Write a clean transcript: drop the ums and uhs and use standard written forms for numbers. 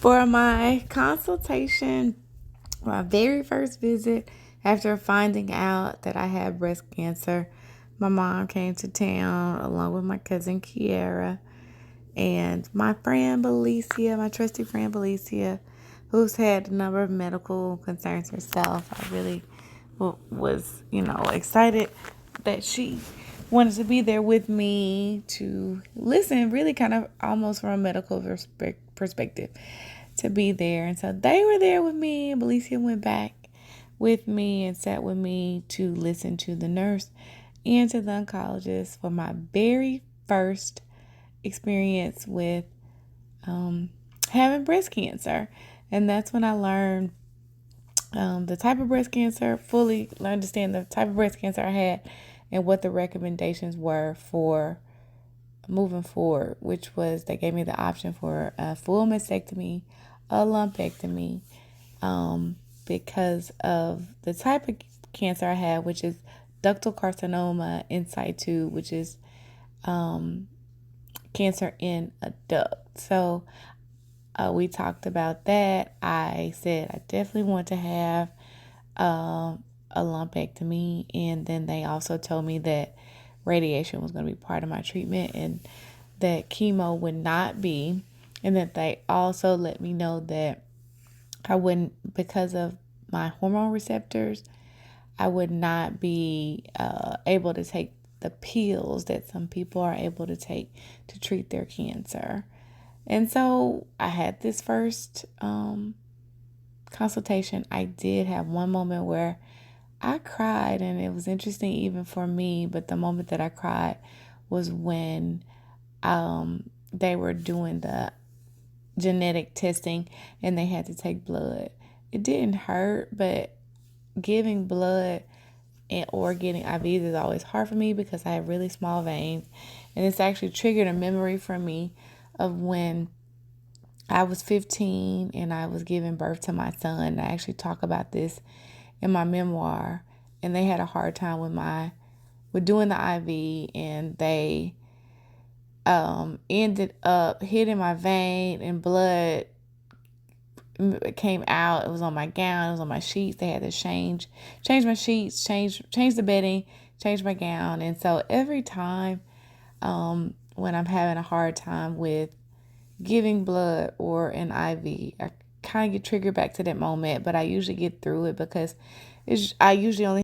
For my consultation, my very first visit after finding out that I had breast cancer, my mom came to town along with my cousin Kiara and my friend Belicia, my trusty friend Belicia, who's had a number of medical concerns herself. I really was, excited that she wanted to be there with me to listen, really kind of almost from a medical perspective, to be there. And so they were there with me. Belicia went back with me and sat with me to listen to the nurse and to the oncologist for my very first experience with having breast cancer. And that's when I learned the type of breast cancer, fully understand the type of breast cancer I had and what the recommendations were for moving forward, which was they gave me the option for a full mastectomy, a lumpectomy, because of the type of cancer I had, which is ductal carcinoma in situ, which is cancer in a duct. So we talked about that. I said I definitely want to have a lumpectomy, and then they also told me that radiation was going to be part of my treatment and that chemo would not be, and that they also let me know that I wouldn't, because of my hormone receptors, I would not be able to take the pills that some people are able to take to treat their cancer. And so I had this first consultation. I did have one moment where I cried, and it was interesting even for me, but the moment that I cried was when they were doing the genetic testing and they had to take blood. It didn't hurt, but giving blood or getting IVs is always hard for me because I have really small veins, and it's actually triggered a memory for me of when I was 15 and I was giving birth to my son. I actually talk about this in my memoir, and they had a hard time with doing the IV, and they ended up hitting my vein, and blood came out. It was on my gown, it was on my sheets. They had to change my sheets, change the bedding, change my gown. And so every time when I'm having a hard time with giving blood or an IV, I kind of get triggered back to that moment, but I usually get through it because I usually only